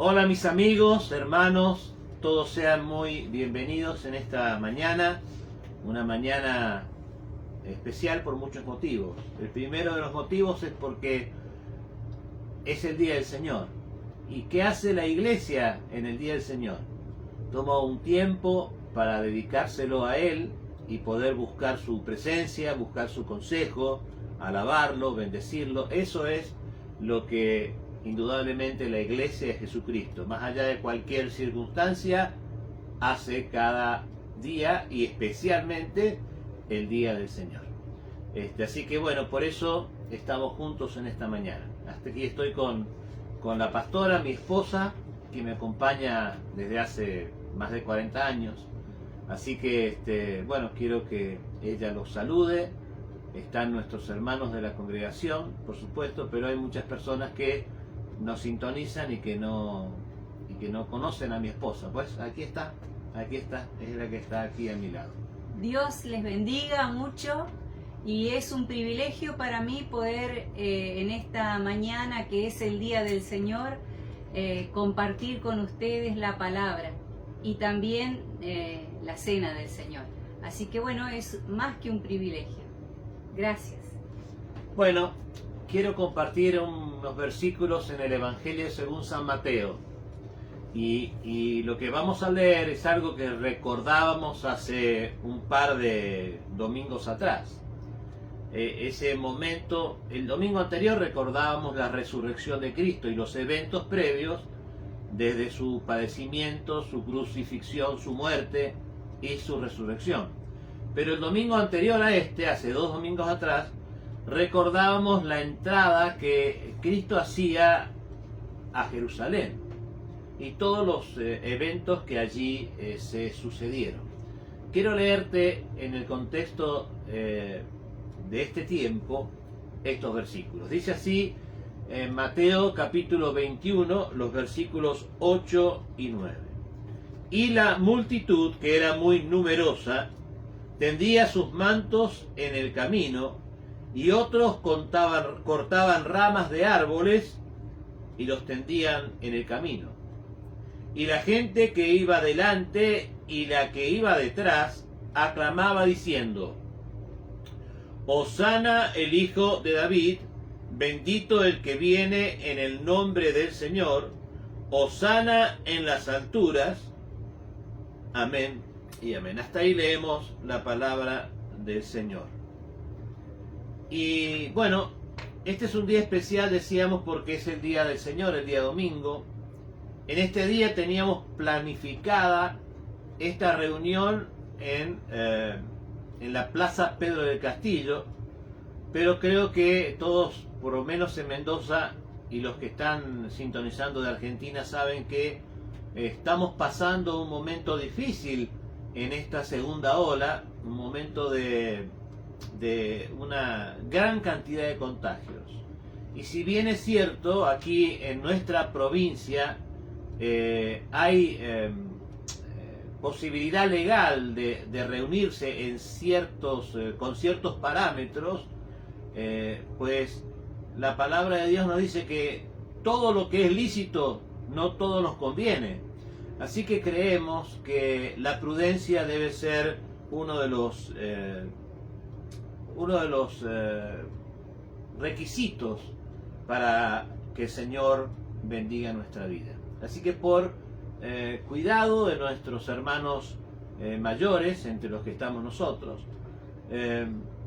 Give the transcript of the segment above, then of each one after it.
Hola mis amigos, hermanos, todos sean muy bienvenidos en esta mañana, una mañana especial por muchos motivos. El primero de los motivos es porque es el Día del Señor. ¿Y qué hace la iglesia en el Día del Señor? Toma un tiempo para dedicárselo a Él y poder buscar su presencia, buscar su consejo, alabarlo, bendecirlo. Eso es lo que indudablemente la iglesia de Jesucristo, más allá de cualquier circunstancia, hace cada día y especialmente el Día del Señor. Así que bueno, por eso estamos juntos en esta mañana. Hasta aquí estoy con la pastora, mi esposa, que me acompaña desde hace más de 40 años. Así que bueno, quiero que ella los salude. Están nuestros hermanos de la congregación, por supuesto, pero hay muchas personas que nos sintonizan y que no conocen a mi esposa. Pues aquí está, es la que está aquí a mi lado. Dios les bendiga mucho y es un privilegio para mí poder en esta mañana que es el Día del Señor compartir con ustedes la palabra y también la cena del Señor. Así que bueno, es más que un privilegio. Gracias. Bueno, quiero compartir unos versículos en el Evangelio según San Mateo. Y lo que vamos a leer es algo que recordábamos hace un par de domingos atrás. Ese momento, el domingo anterior recordábamos la resurrección de Cristo y los eventos previos desde su padecimiento, su crucifixión, su muerte y su resurrección. Pero el domingo anterior a hace 2 domingos atrás, recordábamos la entrada que Cristo hacía a Jerusalén y todos los eventos que allí se sucedieron. Quiero leerte en el contexto de este tiempo estos versículos. Dice así en Mateo capítulo 21, los versículos 8 y 9. Y la multitud, que era muy numerosa, tendía sus mantos en el camino, y otros cortaban ramas de árboles y los tendían en el camino. Y la gente que iba delante y la que iba detrás aclamaba diciendo: Hosana el Hijo de David, bendito el que viene en el nombre del Señor, Hosana en las alturas. Amén y amén. Hasta ahí leemos la palabra del Señor. Y bueno, este es un día especial, decíamos, porque es el Día del Señor, el día domingo. En este día teníamos planificada esta reunión en la Plaza Pedro del Castillo, pero creo que todos, por lo menos en Mendoza, y los que están sintonizando de Argentina saben que estamos pasando un momento difícil en esta segunda ola, un momento de una gran cantidad de contagios. Y si bien es cierto, aquí en nuestra provincia hay posibilidad legal de reunirse en con ciertos parámetros, pues la palabra de Dios nos dice que todo lo que es lícito no todo nos conviene. Así que creemos que la prudencia debe ser uno de los requisitos para que el Señor bendiga nuestra vida. Así que por cuidado de nuestros hermanos mayores, entre los que estamos nosotros,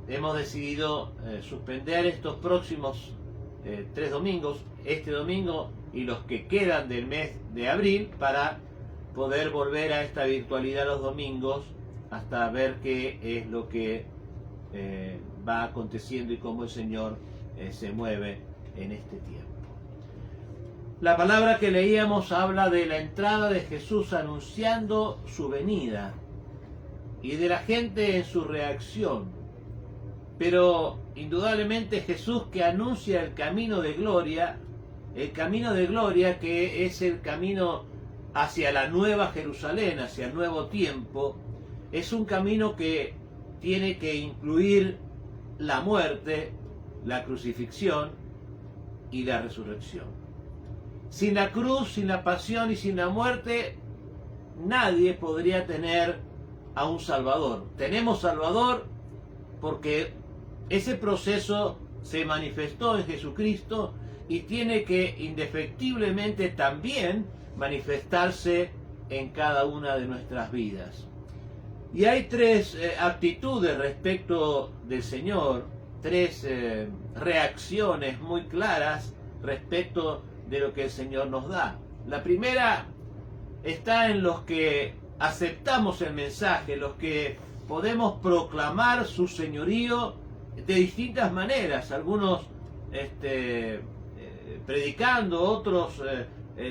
hemos decidido suspender estos próximos 3 domingos, este domingo y los que quedan del mes de abril, para poder volver a esta virtualidad los domingos hasta ver qué es lo que va aconteciendo y cómo el Señor se mueve en este tiempo. La palabra que leíamos habla de la entrada de Jesús anunciando su venida y de la gente en su reacción. Pero indudablemente Jesús, que anuncia el camino de gloria que es el camino hacia la nueva Jerusalén, hacia el nuevo tiempo, es un camino que tiene que incluir la muerte, la crucifixión y la resurrección. Sin la cruz, sin la pasión y sin la muerte, nadie podría tener a un Salvador. Tenemos Salvador porque ese proceso se manifestó en Jesucristo y tiene que indefectiblemente también manifestarse en cada una de nuestras vidas. Y hay tres actitudes respecto del Señor, tres reacciones muy claras respecto de lo que el Señor nos da. La primera está en los que aceptamos el mensaje, los que podemos proclamar su señorío de distintas maneras, algunos predicando, otros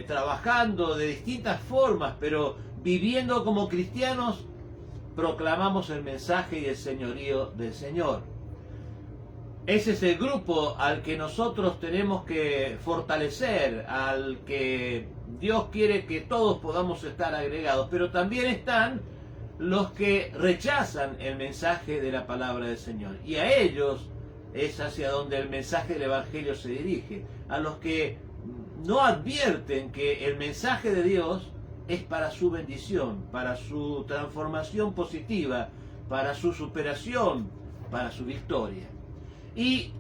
trabajando de distintas formas, pero viviendo como cristianos, proclamamos el mensaje y el señorío del Señor. Ese es el grupo al que nosotros tenemos que fortalecer, al que Dios quiere que todos podamos estar agregados, pero también están los que rechazan el mensaje de la palabra del Señor. Y a ellos es hacia donde el mensaje del Evangelio se dirige, a los que no advierten que el mensaje de Dios es para su bendición, para su transformación positiva, para su superación, para su victoria. Y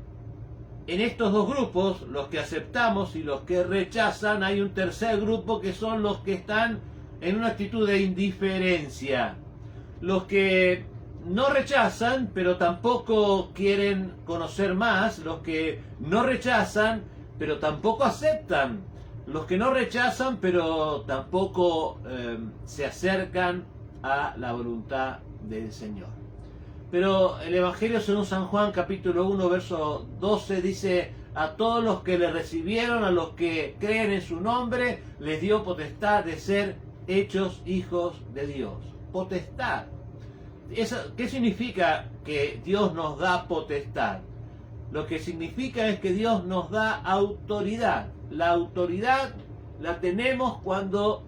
en estos dos grupos, los que aceptamos y los que rechazan, hay un tercer grupo que son los que están en una actitud de indiferencia. Los que no rechazan, pero tampoco quieren conocer más. Los que no rechazan, pero tampoco aceptan. Los que no rechazan, pero tampoco se acercan a la voluntad del Señor. Pero el Evangelio según San Juan, capítulo 1, verso 12, dice: a todos los que le recibieron, a los que creen en su nombre, les dio potestad de ser hechos hijos de Dios. Potestad. ¿Qué significa que Dios nos da potestad? Lo que significa es que Dios nos da autoridad. La autoridad la tenemos cuando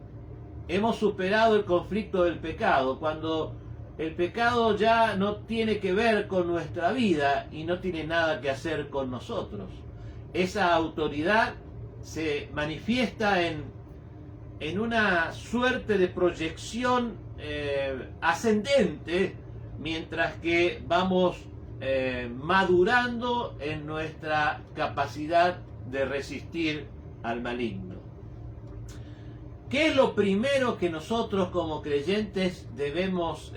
hemos superado el conflicto del pecado, cuando el pecado ya no tiene que ver con nuestra vida y no tiene nada que hacer con nosotros. Esa autoridad se manifiesta en una suerte de proyección ascendente, mientras que vamos madurando en nuestra capacidad de resistir al maligno. ¿Qué es lo primero que nosotros como creyentes debemos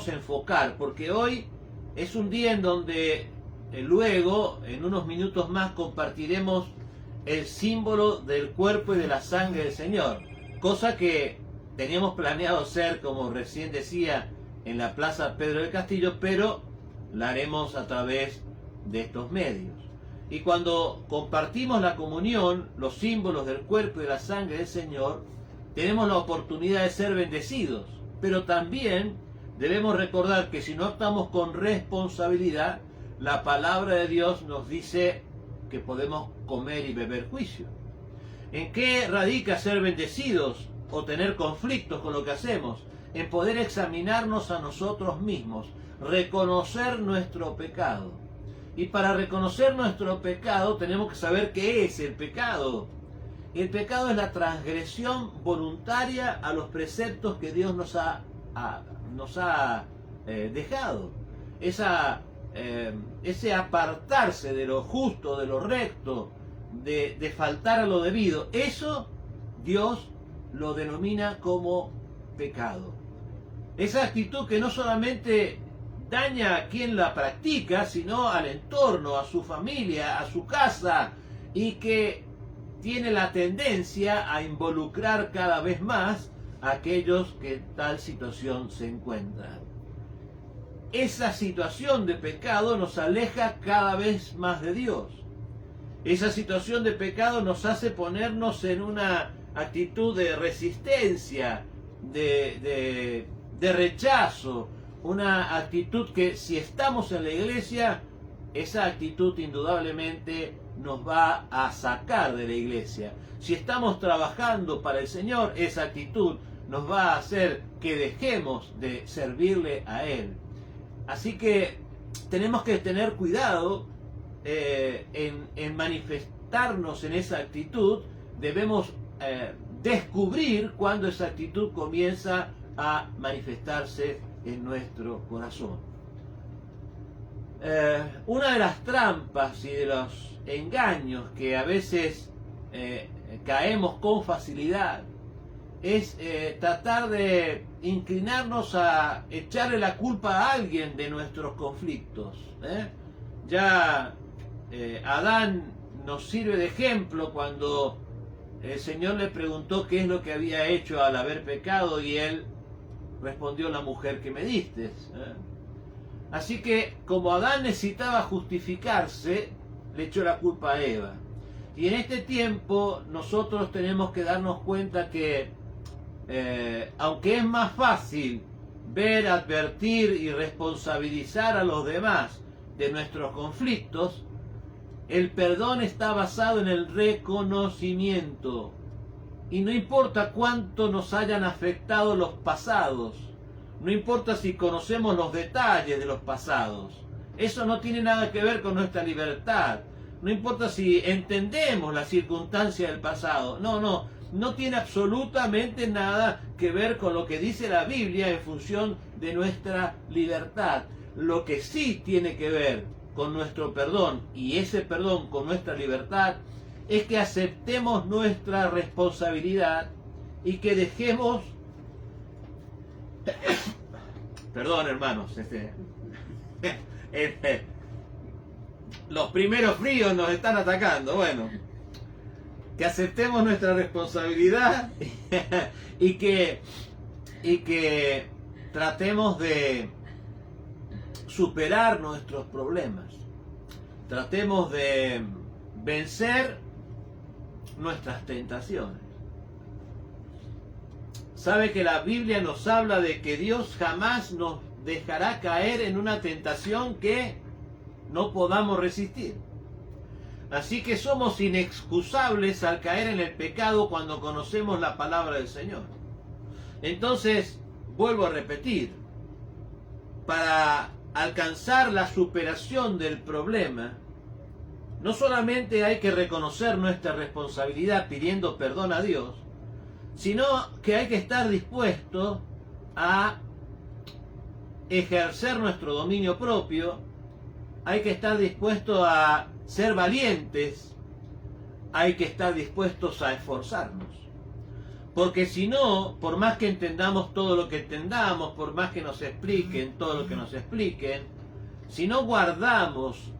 enfocar? Porque hoy es un día en donde luego, en unos minutos más, compartiremos el símbolo del cuerpo y de la sangre del Señor, cosa que teníamos planeado hacer, como recién decía, en la Plaza Pedro del Castillo, pero la haremos a través de estos medios. Y cuando compartimos la comunión, los símbolos del cuerpo y de la sangre del Señor, tenemos la oportunidad de ser bendecidos. Pero también debemos recordar que si no actuamos con responsabilidad, la palabra de Dios nos dice que podemos comer y beber juicio. ¿En qué radica ser bendecidos o tener conflictos con lo que hacemos? En poder examinarnos a nosotros mismos, reconocer nuestro pecado. Y para reconocer nuestro pecado tenemos que saber qué es el pecado. El pecado es la transgresión voluntaria a los preceptos que Dios nos ha dejado. Ese apartarse de lo justo, de lo recto, de faltar a lo debido, eso Dios lo denomina como pecado. Esa actitud que no solamente daña a quien la practica, sino al entorno, a su familia, a su casa, y que tiene la tendencia a involucrar cada vez más a aquellos que en tal situación se encuentran. Esa situación de pecado nos aleja cada vez más de Dios. Esa situación de pecado nos hace ponernos en una actitud de resistencia, de rechazo, una actitud que si estamos en la iglesia, esa actitud indudablemente nos va a sacar de la iglesia. Si estamos trabajando para el Señor, esa actitud nos va a hacer que dejemos de servirle a Él. Así que tenemos que tener cuidado en manifestarnos en esa actitud, debemos descubrir cuando esa actitud comienza a manifestarse en nuestro corazón. Una de las trampas y de los engaños que a veces caemos con facilidad es tratar de inclinarnos a echarle la culpa a alguien de nuestros conflictos. Ya Adán nos sirve de ejemplo cuando el Señor le preguntó qué es lo que había hecho al haber pecado y él respondió: la mujer que me diste. Así que como Adán necesitaba justificarse, le echó la culpa a Eva. Y en este tiempo nosotros tenemos que darnos cuenta que aunque es más fácil ver, advertir y responsabilizar a los demás de nuestros conflictos, el perdón está basado en el reconocimiento. Y no importa cuánto nos hayan afectado los pasados, no importa si conocemos los detalles de los pasados, eso no tiene nada que ver con nuestra libertad. No importa si entendemos la circunstancia del pasado, no tiene absolutamente nada que ver con lo que dice la Biblia en función de nuestra libertad. Lo que sí tiene que ver con nuestro perdón, y ese perdón con nuestra libertad, es que aceptemos nuestra responsabilidad y que dejemos... Perdón, hermanos, los primeros fríos nos están atacando. Bueno, que aceptemos nuestra responsabilidad y que tratemos de superar nuestros problemas. Tratemos de vencer nuestras tentaciones. Sabe que la Biblia nos habla de que Dios jamás nos dejará caer en una tentación que no podamos resistir. Así que somos inexcusables al caer en el pecado cuando conocemos la palabra del Señor. Entonces, vuelvo a repetir, para alcanzar la superación del problema, no solamente hay que reconocer nuestra responsabilidad pidiendo perdón a Dios, sino que hay que estar dispuesto a ejercer nuestro dominio propio, hay que estar dispuesto a ser valientes, hay que estar dispuestos a esforzarnos. Porque si no, por más que entendamos todo lo que entendamos, por más que nos expliquen todo lo que nos expliquen, si no guardamos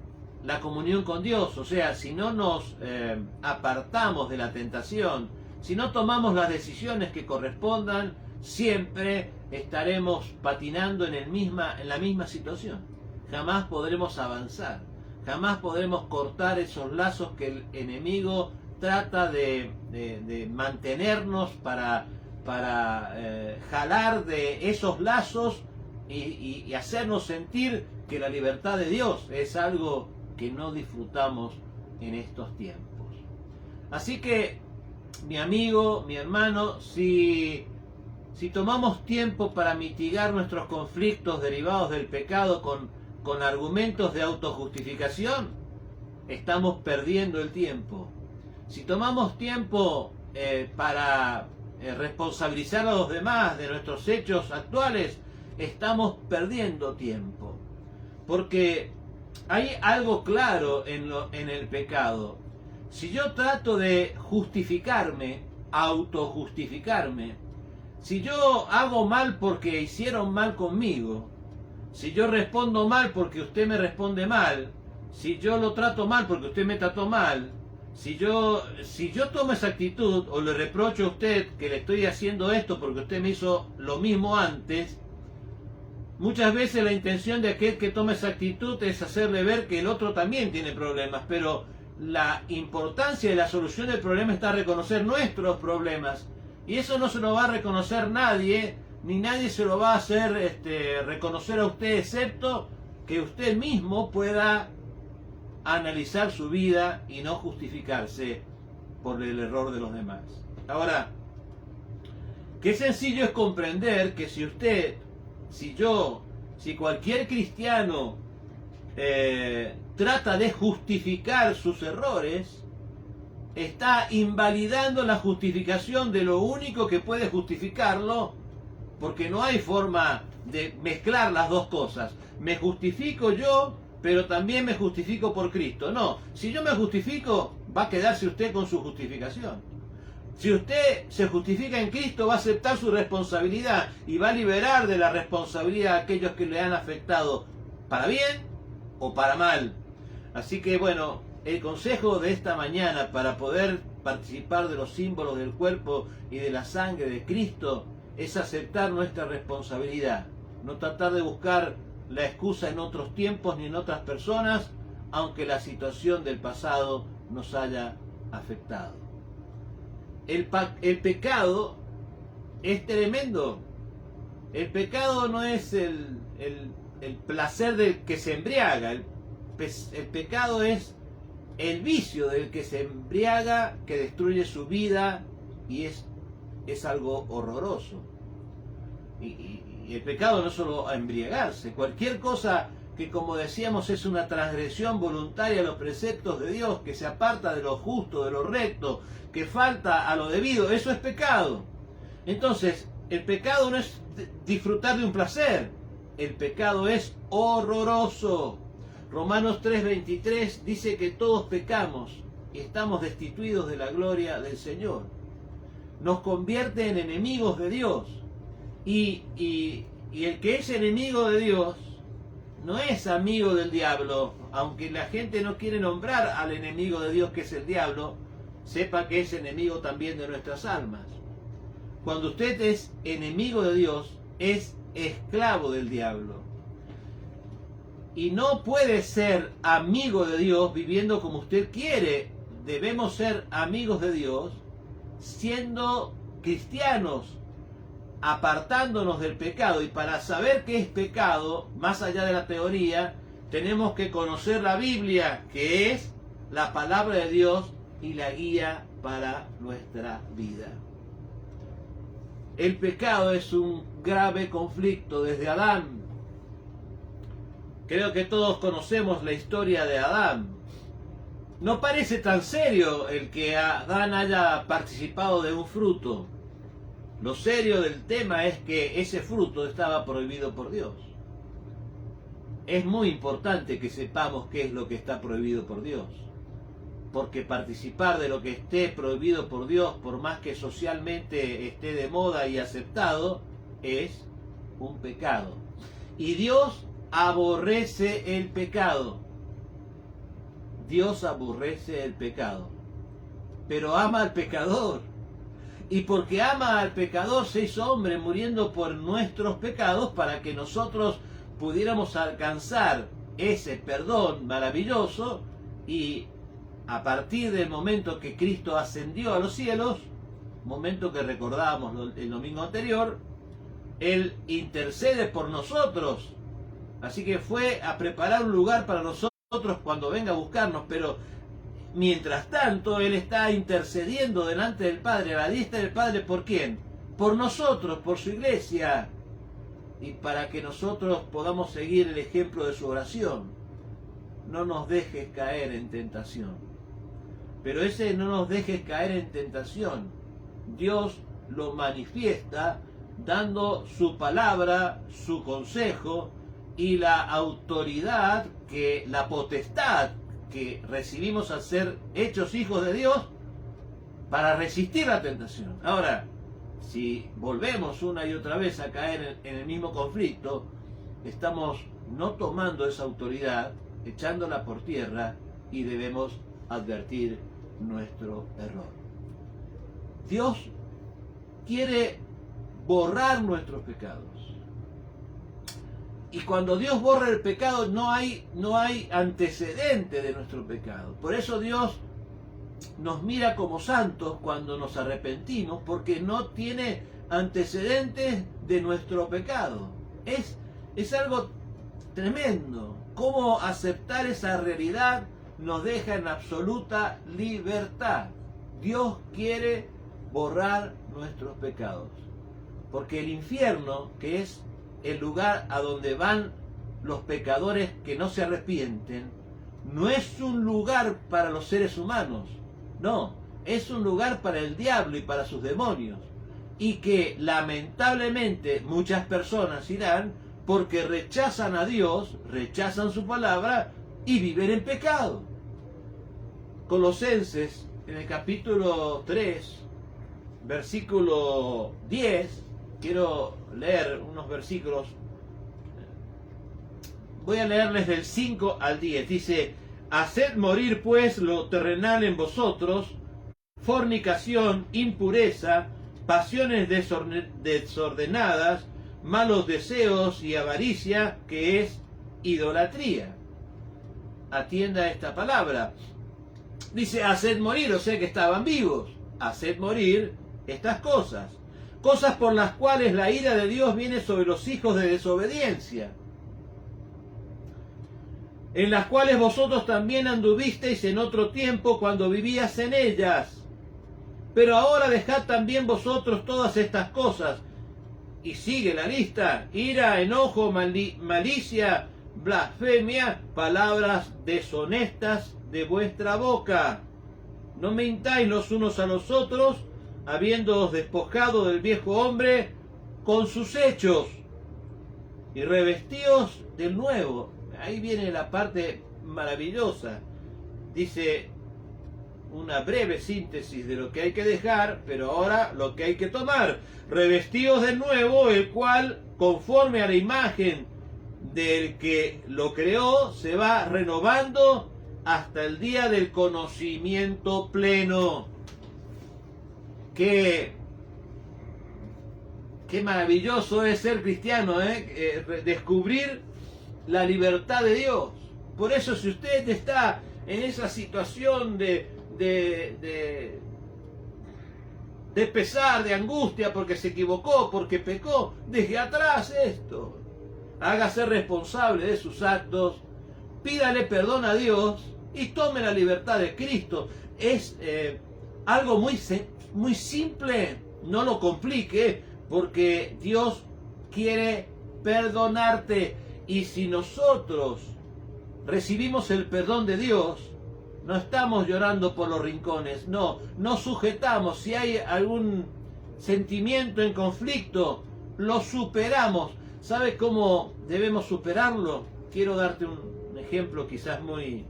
la comunión con Dios, o sea, si no nos apartamos de la tentación, si no tomamos las decisiones que correspondan, siempre estaremos patinando en la misma situación. Jamás podremos avanzar, jamás podremos cortar esos lazos que el enemigo trata de mantenernos para jalar de esos lazos y hacernos sentir que la libertad de Dios es algo que no disfrutamos en estos tiempos. Así que, mi amigo, mi hermano, si tomamos tiempo para mitigar nuestros conflictos derivados del pecado con argumentos de autojustificación, estamos perdiendo el tiempo. Si tomamos tiempo para responsabilizar a los demás de nuestros hechos actuales, estamos perdiendo tiempo. Porque hay algo claro en el pecado. Si yo trato de justificarme, autojustificarme, si yo hago mal porque hicieron mal conmigo, si yo respondo mal porque usted me responde mal, si yo lo trato mal porque usted me trató mal, si yo tomo esa actitud o le reprocho a usted que le estoy haciendo esto porque usted me hizo lo mismo antes, muchas veces la intención de aquel que toma esa actitud es hacerle ver que el otro también tiene problemas, pero la importancia de la solución del problema está en reconocer nuestros problemas, y eso no se lo va a reconocer nadie, ni nadie se lo va a hacer reconocer a usted, excepto que usted mismo pueda analizar su vida y no justificarse por el error de los demás. Ahora, qué sencillo es comprender que si usted, si yo, si cualquier cristiano trata de justificar sus errores, está invalidando la justificación de lo único que puede justificarlo, porque no hay forma de mezclar las dos cosas. Me justifico yo, pero también me justifico por Cristo. No, si yo me justifico, va a quedarse usted con su justificación. Si usted se justifica en Cristo, va a aceptar su responsabilidad y va a liberar de la responsabilidad a aquellos que le han afectado para bien o para mal. Así que bueno, el consejo de esta mañana para poder participar de los símbolos del cuerpo y de la sangre de Cristo es aceptar nuestra responsabilidad, no tratar de buscar la excusa en otros tiempos ni en otras personas, aunque la situación del pasado nos haya afectado. El pecado es tremendo. El pecado no es el placer del que se embriaga. El pecado es el vicio del que se embriaga, que destruye su vida, y es algo horroroso. Y el pecado no es solo a embriagarse. Cualquier cosa que, como decíamos, es una transgresión voluntaria a los preceptos de Dios, que se aparta de lo justo, de lo recto, que falta a lo debido, eso es pecado. Entonces, el pecado no es disfrutar de un placer, el pecado es horroroso. Romanos 3:23 dice que todos pecamos y estamos destituidos de la gloria del Señor. Nos convierte en enemigos de Dios. Y el que es enemigo de Dios no es amigo del diablo. Aunque la gente no quiere nombrar al enemigo de Dios, que es el diablo, sepa que es enemigo también de nuestras almas. Cuando usted es enemigo de Dios, es esclavo del diablo. Y no puede ser amigo de Dios viviendo como usted quiere. Debemos ser amigos de Dios siendo cristianos, apartándonos del pecado. Y para saber qué es pecado, más allá de la teoría, tenemos que conocer la Biblia, que es la palabra de Dios y la guía para nuestra vida. El pecado es un grave conflicto desde Adán. Creo que todos conocemos la historia de Adán. No parece tan serio el que Adán haya participado de un fruto. Lo serio del tema es que ese fruto estaba prohibido por Dios. Es muy importante que sepamos qué es lo que está prohibido por Dios. Porque participar de lo que esté prohibido por Dios, por más que socialmente esté de moda y aceptado, es un pecado. Y Dios aborrece el pecado. Dios aborrece el pecado, pero ama al pecador. Y porque ama al pecador, se hizo hombre muriendo por nuestros pecados para que nosotros pudiéramos alcanzar ese perdón maravilloso. Y a partir del momento que Cristo ascendió a los cielos, momento que recordábamos el domingo anterior, Él intercede por nosotros. Así que fue a preparar un lugar para nosotros cuando venga a buscarnos, pero mientras tanto Él está intercediendo delante del Padre, a la diestra del Padre. ¿Por quién? Por nosotros, por su iglesia, y para que nosotros podamos seguir el ejemplo de su oración. No nos dejes caer en tentación. Pero ese no nos dejes caer en tentación, Dios lo manifiesta dando su palabra, su consejo y la autoridad, la potestad que recibimos al ser hechos hijos de Dios para resistir la tentación. Ahora, si volvemos una y otra vez a caer en el mismo conflicto, estamos no tomando esa autoridad, echándola por tierra, y debemos advertir nuestro error. Dios quiere borrar nuestros pecados. Y cuando Dios borra el pecado, no hay antecedente de nuestro pecado. Por eso Dios nos mira como santos cuando nos arrepentimos, porque no tiene antecedentes de nuestro pecado. Es algo tremendo. Cómo aceptar esa realidad nos deja en absoluta libertad. Dios quiere borrar nuestros pecados, porque el infierno, que es el lugar a donde van los pecadores que no se arrepienten, no es un lugar para los seres humanos. No, es un lugar para el diablo y para sus demonios, y que lamentablemente muchas personas irán porque rechazan a Dios, rechazan su palabra y viven en pecado. Colosenses, en el capítulo 3, versículo 10, quiero leer unos versículos. Voy a leerles del 5 al 10. Dice: haced morir pues lo terrenal en vosotros, fornicación, impureza, pasiones desordenadas, malos deseos y avaricia, que es idolatría. Atienda a esta palabra. Dice, haced morir, o sea que estaban vivos. Haced morir estas cosas. Cosas por las cuales la ira de Dios viene sobre los hijos de desobediencia, en las cuales vosotros también anduvisteis en otro tiempo cuando vivías en ellas. Pero ahora dejad también vosotros todas estas cosas. Y sigue la lista: ira, enojo, malicia, blasfemia, palabras deshonestas de vuestra boca. No mintáis los unos a los otros, habiéndoos despojado del viejo hombre con sus hechos, y revestíos del nuevo. Ahí viene la parte maravillosa. Dice una breve síntesis de lo que hay que dejar, pero ahora lo que hay que tomar. Revestíos del nuevo, el cual, conforme a la imagen del que lo creó, se va renovando hasta el día del conocimiento pleno. Qué maravilloso es ser cristiano, descubrir la libertad de Dios. Por eso, si usted está en esa situación de pesar, de angustia, porque se equivocó, porque pecó, deje atrás esto. Hágase responsable de sus actos, pídale perdón a Dios y tome la libertad de Cristo. Es algo muy simple, no lo complique, porque Dios quiere perdonarte. Y si nosotros recibimos el perdón de Dios, no estamos llorando por los rincones, no sujetamos. Si hay algún sentimiento en conflicto, lo superamos. ¿Sabe cómo debemos superarlo? Quiero darte un ejemplo quizás muy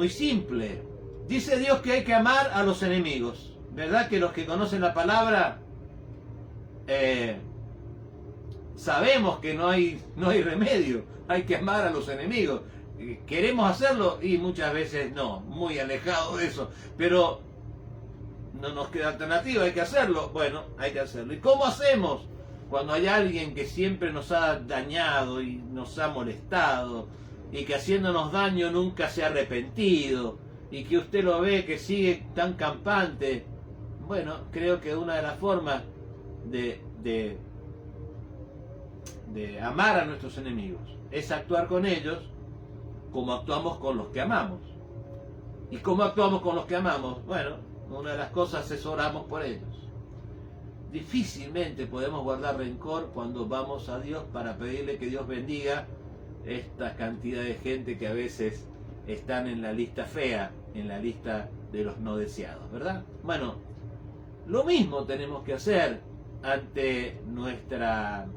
simple. Dice Dios que hay que amar a los enemigos. ¿Verdad que los que conocen la palabra sabemos que no hay remedio? Hay que amar a los enemigos. ¿Queremos hacerlo? Y muchas veces no, muy alejado de eso. Pero no nos queda alternativa, hay que hacerlo. Bueno, hay que hacerlo. ¿Y cómo hacemos? Cuando hay alguien que siempre nos ha dañado y nos ha molestado, y que haciéndonos daño nunca se ha arrepentido, y que usted lo ve que sigue tan campante. Bueno, creo que una de las formas de amar a nuestros enemigos es actuar con ellos como actuamos con los que amamos. ¿Y cómo actuamos con los que amamos? Bueno, una de las cosas es oramos por ellos. Difícilmente podemos guardar rencor cuando vamos a Dios para pedirle que Dios bendiga esta cantidad de gente que a veces están en la lista fea, en la lista de los no deseados, ¿verdad? Bueno, lo mismo tenemos que hacer ante nuestros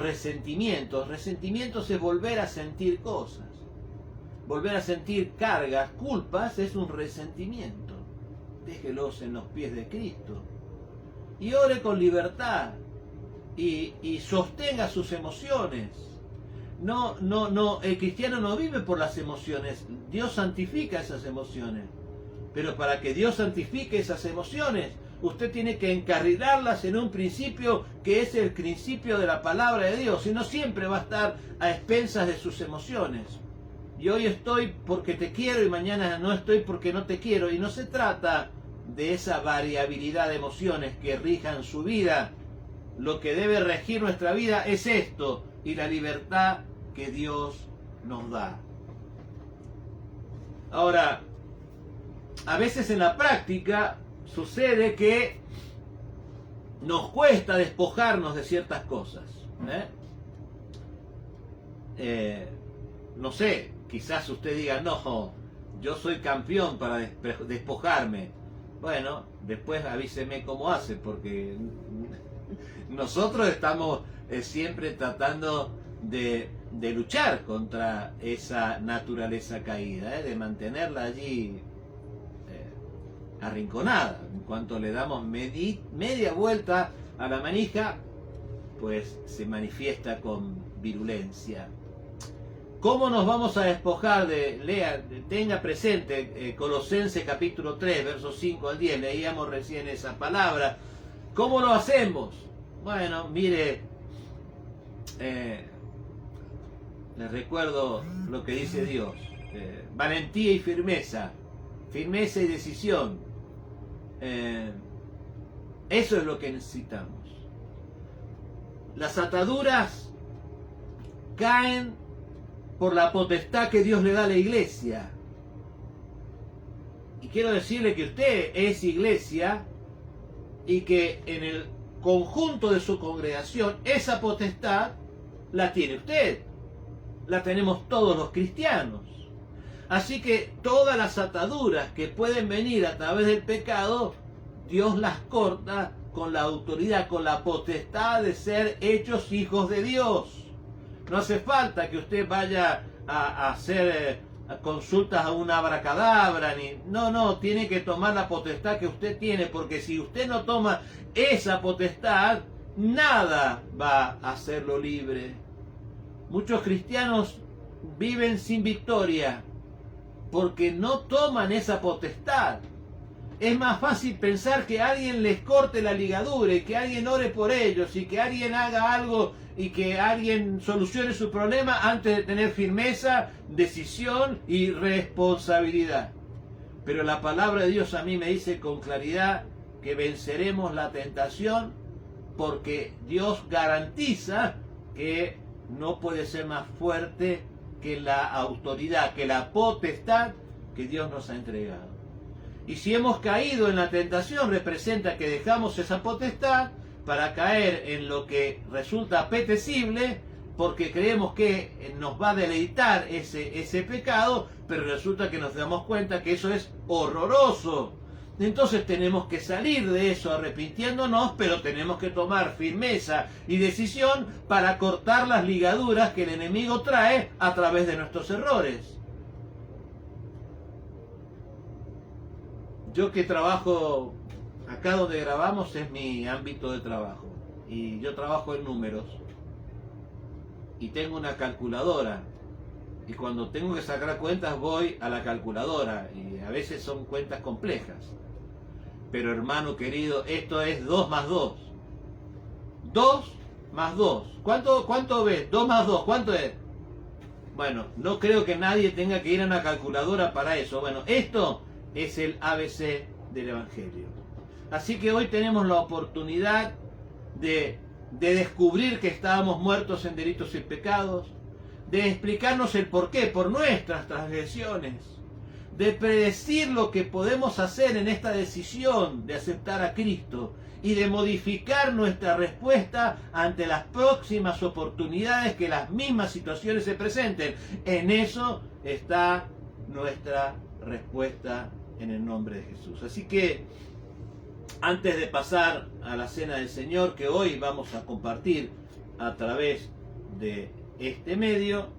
resentimientos. Resentimientos es volver a sentir cosas, volver a sentir cargas, culpas, es un resentimiento. Déjelos en los pies de Cristo y ore con libertad y sostenga sus emociones. No, el cristiano no vive por las emociones. Dios santifica esas emociones, pero para que Dios santifique esas emociones, usted tiene que encarrilarlas en un principio que es el principio de la palabra de Dios, y no siempre va a estar a expensas de sus emociones. Y hoy estoy porque te quiero y mañana no estoy porque no te quiero, y no se trata de esa variabilidad de emociones que rijan su vida. Lo que debe regir nuestra vida es esto, y la libertad que Dios nos da. Ahora, a veces en la práctica sucede que nos cuesta despojarnos de ciertas cosas. No sé, quizás usted diga, no, yo soy campeón para despojarme. Bueno, después avíseme cómo hace, porque nosotros estamos siempre tratando de luchar contra esa naturaleza caída, de mantenerla allí arrinconada. En cuanto le damos media vuelta a la manija, pues se manifiesta con virulencia. ¿Cómo nos vamos a despojar tenga presente Colosenses capítulo 3, versos 5 al 10, leíamos recién esa palabra. ¿Cómo lo hacemos? Bueno, mire, les recuerdo lo que dice Dios, valentía y firmeza y decisión, eso es lo que necesitamos. Las ataduras caen por la potestad que Dios le da a la iglesia. Y quiero decirle que usted es iglesia y que en el conjunto de su congregación esa potestad la tiene usted. La tenemos todos los cristianos. Así que todas las ataduras que pueden venir a través del pecado, Dios las corta con la autoridad, con la potestad de ser hechos hijos de Dios. No hace falta que usted vaya a hacer consultas a un abracadabra, no, tiene que tomar la potestad que usted tiene, porque si usted no toma esa potestad, nada va a hacerlo libre. Muchos cristianos viven sin victoria porque no toman esa potestad. Es más fácil pensar que alguien les corte la ligadura y que alguien ore por ellos y que alguien haga algo y que alguien solucione su problema antes de tener firmeza, decisión y responsabilidad. Pero la palabra de Dios a mí me dice con claridad que venceremos la tentación porque Dios garantiza que no puede ser más fuerte que la autoridad, que la potestad que Dios nos ha entregado. Y si hemos caído en la tentación, representa que dejamos esa potestad para caer en lo que resulta apetecible, porque creemos que nos va a deleitar ese pecado, pero resulta que nos damos cuenta que eso es horroroso. Entonces tenemos que salir de eso arrepintiéndonos, pero tenemos que tomar firmeza y decisión para cortar las ligaduras que el enemigo trae a través de nuestros errores. Yo que trabajo, acá donde grabamos es mi ámbito de trabajo, y yo trabajo en números, y tengo una calculadora, y cuando tengo que sacar cuentas voy a la calculadora, y a veces son cuentas complejas. Pero hermano querido, esto es 2 más 2. 2 más 2. ¿Cuánto ves? 2 más 2, ¿cuánto es? Bueno, no creo que nadie tenga que ir a una calculadora para eso. Bueno, esto es el ABC del Evangelio. Así que hoy tenemos la oportunidad de descubrir que estábamos muertos en delitos y pecados, de explicarnos el porqué, por nuestras transgresiones, de predecir lo que podemos hacer en esta decisión de aceptar a Cristo y de modificar nuestra respuesta ante las próximas oportunidades que las mismas situaciones se presenten. En eso está nuestra respuesta en el nombre de Jesús. Así que antes de pasar a la cena del Señor, que hoy vamos a compartir a través de este medio,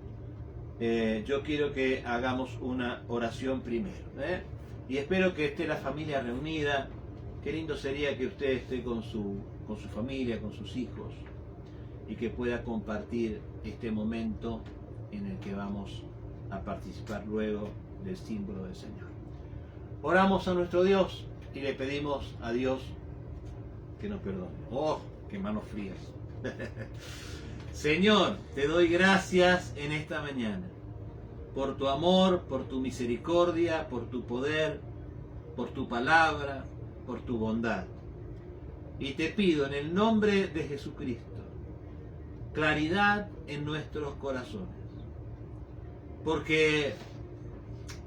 yo quiero que hagamos una oración primero, y espero que esté la familia reunida. Qué lindo sería que usted esté con su familia, con sus hijos, y que pueda compartir este momento en el que vamos a participar luego del símbolo del Señor. Oramos a nuestro Dios y le pedimos a Dios que nos perdone. ¡Oh, qué manos frías! Señor, te doy gracias en esta mañana por tu amor, por tu misericordia, por tu poder, por tu palabra, por tu bondad. Y te pido en el nombre de Jesucristo, claridad en nuestros corazones, porque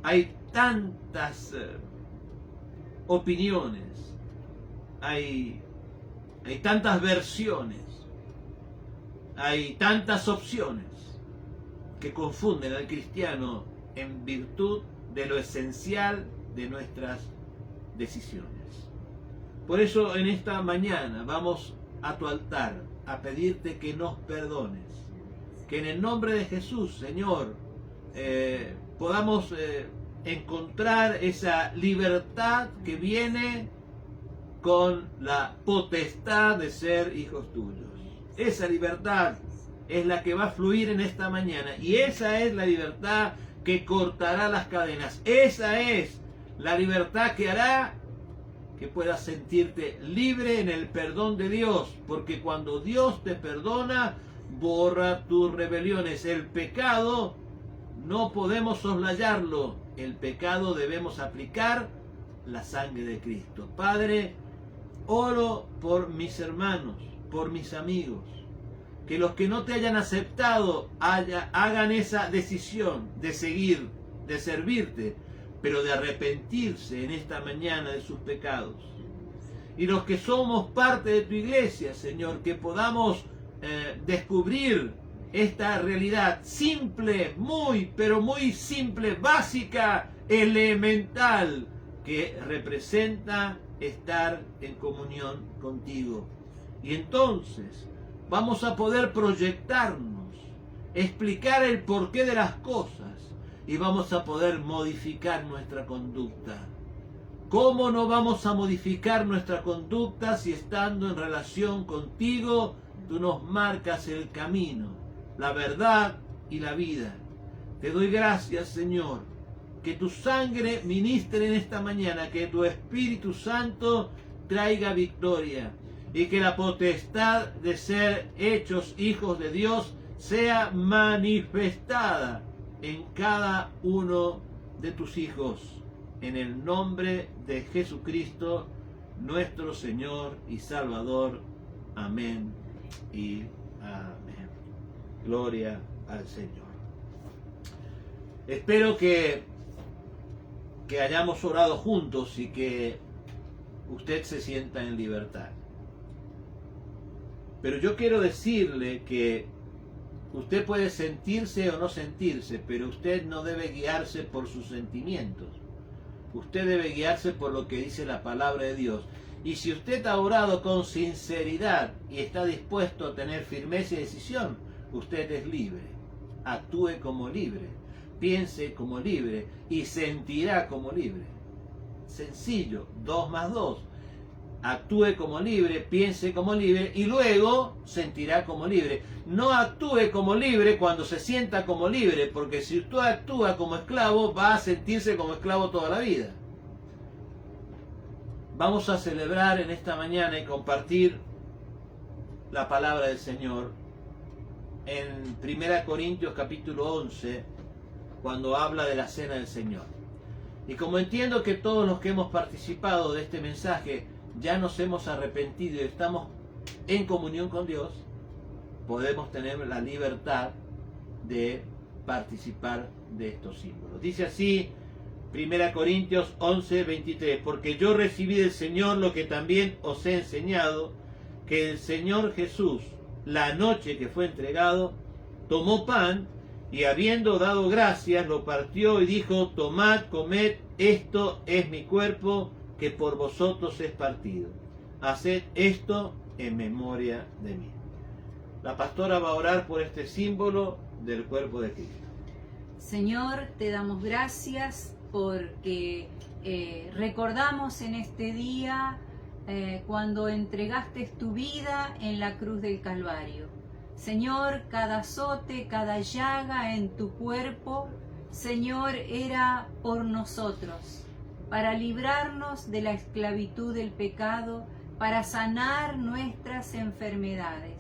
hay tantas opiniones, hay tantas versiones, hay tantas opciones que confunden al cristiano en virtud de lo esencial de nuestras decisiones. Por eso en esta mañana vamos a tu altar a pedirte que nos perdones, que en el nombre de Jesús, Señor, podamos encontrar esa libertad que viene con la potestad de ser hijos tuyos. Esa libertad es la que va a fluir en esta mañana, y esa es la libertad que cortará las cadenas. Esa es la libertad que hará que puedas sentirte libre en el perdón de Dios, porque cuando Dios te perdona, borra tus rebeliones. El pecado no podemos soslayarlo, el pecado debemos aplicar la sangre de Cristo. Padre, oro por mis hermanos, por mis amigos, que los que no te hayan aceptado hagan esa decisión de seguir, de servirte, pero de arrepentirse en esta mañana de sus pecados. Y los que somos parte de tu iglesia, Señor, que podamos descubrir esta realidad simple, pero muy simple, básica, elemental, que representa estar en comunión contigo. Y entonces vamos a poder proyectarnos, explicar el porqué de las cosas, y vamos a poder modificar nuestra conducta. ¿Cómo no vamos a modificar nuestra conducta si estando en relación contigo tú nos marcas el camino, la verdad y la vida? Te doy gracias, Señor, que tu sangre ministre en esta mañana, que tu Espíritu Santo traiga victoria, y que la potestad de ser hechos hijos de Dios sea manifestada en cada uno de tus hijos, en el nombre de Jesucristo, nuestro Señor y Salvador. Amén y amén. Gloria al Señor. Espero que hayamos orado juntos y que usted se sienta en libertad. Pero yo quiero decirle que usted puede sentirse o no sentirse, pero usted no debe guiarse por sus sentimientos. Usted debe guiarse por lo que dice la palabra de Dios. Y si usted ha orado con sinceridad y está dispuesto a tener firmeza y decisión, usted es libre. Actúe como libre, piense como libre y sentirá como libre. Sencillo, 2 más 2. Actúe como libre, piense como libre y luego sentirá como libre. No actúe como libre cuando se sienta como libre, porque si usted actúa como esclavo, va a sentirse como esclavo toda la vida. Vamos a celebrar en esta mañana y compartir la palabra del Señor en 1 Corintios capítulo 11, cuando habla de la cena del Señor. Y como entiendo que todos los que hemos participado de este mensaje ya nos hemos arrepentido y estamos en comunión con Dios, podemos tener la libertad de participar de estos símbolos. Dice así 1 Corintios 11, 23, porque yo recibí del Señor lo que también os he enseñado, que el Señor Jesús, la noche que fue entregado, tomó pan y habiendo dado gracias, lo partió y dijo, tomad, comed, esto es mi cuerpo, que por vosotros es partido. Haced esto en memoria de mí. La pastora va a orar por este símbolo del cuerpo de Cristo. Señor, te damos gracias porque recordamos en este día cuando entregaste tu vida en la cruz del Calvario. Señor, cada azote, cada llaga en tu cuerpo, Señor, era por nosotros, para librarnos de la esclavitud del pecado, para sanar nuestras enfermedades.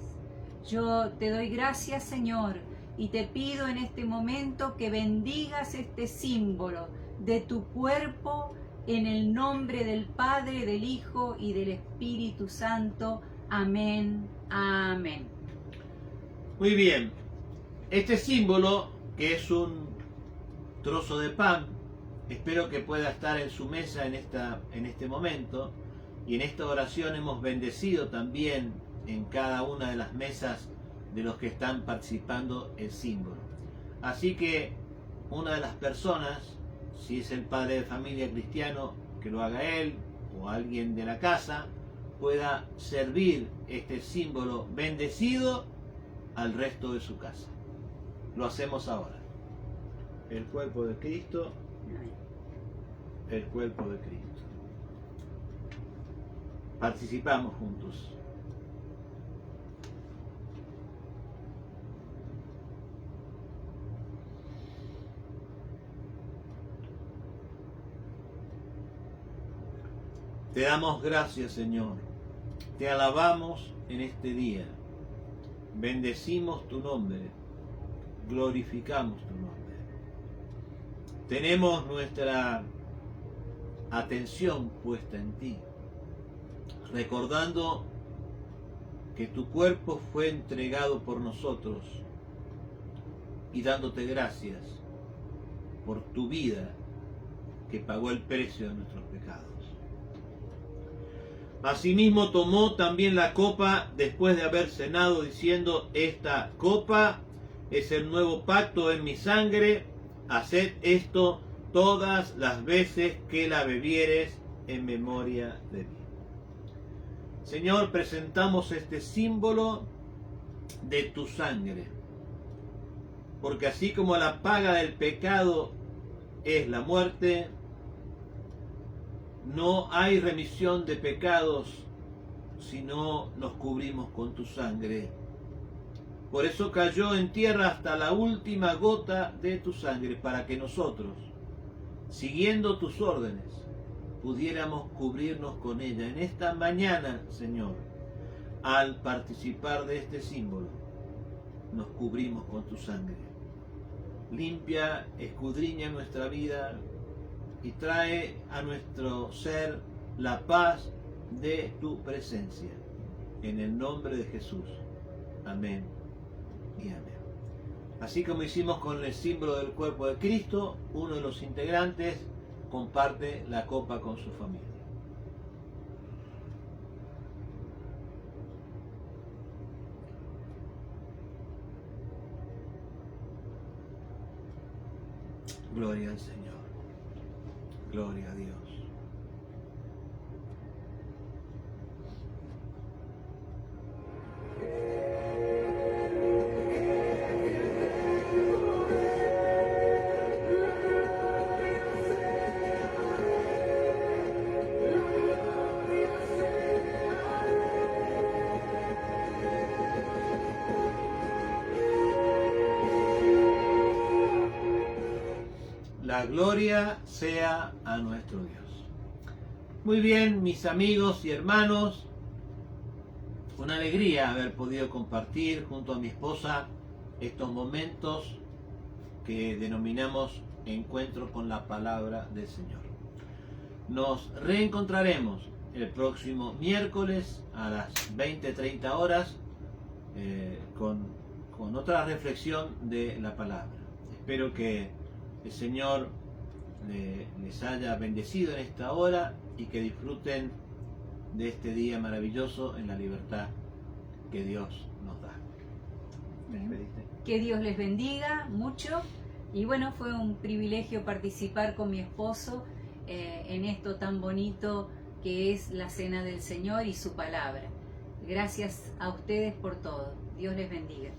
Yo te doy gracias, Señor, y te pido en este momento que bendigas este símbolo de tu cuerpo en el nombre del Padre, del Hijo y del Espíritu Santo. Amén. Amén. Muy bien. Este símbolo, que es un trozo de pan, espero que pueda estar en su mesa en este momento, y en esta oración hemos bendecido también en cada una de las mesas de los que están participando el símbolo. Así que una de las personas si es el padre de familia cristiano, que lo haga él o alguien de la casa, pueda servir este símbolo bendecido al resto de su casa. Lo hacemos ahora. El cuerpo de Cristo, el cuerpo de Cristo. Participamos juntos. Te damos gracias, Señor. Te alabamos en este día. Bendecimos tu nombre. Glorificamos tu nombre. Tenemos nuestra atención puesta en ti, recordando que tu cuerpo fue entregado por nosotros y dándote gracias por tu vida que pagó el precio de nuestros pecados. Asimismo tomó también la copa después de haber cenado, diciendo: esta copa es el nuevo pacto en mi sangre, haced esto todas las veces que la bebieres en memoria de mí. Señor, presentamos este símbolo de tu sangre, porque así como la paga del pecado es la muerte, no hay remisión de pecados si no nos cubrimos con tu sangre. Por eso cayó en tierra hasta la última gota de tu sangre, para que nosotros, siguiendo tus órdenes, pudiéramos cubrirnos con ella. En esta mañana, Señor, al participar de este símbolo, nos cubrimos con tu sangre. Limpia, escudriña nuestra vida y trae a nuestro ser la paz de tu presencia. En el nombre de Jesús. Amén y amén. Así como hicimos con el símbolo del cuerpo de Cristo, uno de los integrantes comparte la copa con su familia. Gloria al Señor. Gloria a Dios. La gloria sea a nuestro Dios. Muy bien, mis amigos y hermanos, una alegría haber podido compartir junto a mi esposa estos momentos que denominamos encuentro con la palabra del Señor. Nos reencontraremos el próximo miércoles a las 20:30 horas con otra reflexión de la palabra. Espero que el Señor les haya bendecido en esta hora y que disfruten de este día maravilloso en la libertad que Dios nos da. Que Dios les bendiga mucho. Y bueno, fue un privilegio participar con mi esposo en esto tan bonito que es la Cena del Señor y su palabra. Gracias a ustedes por todo. Dios les bendiga.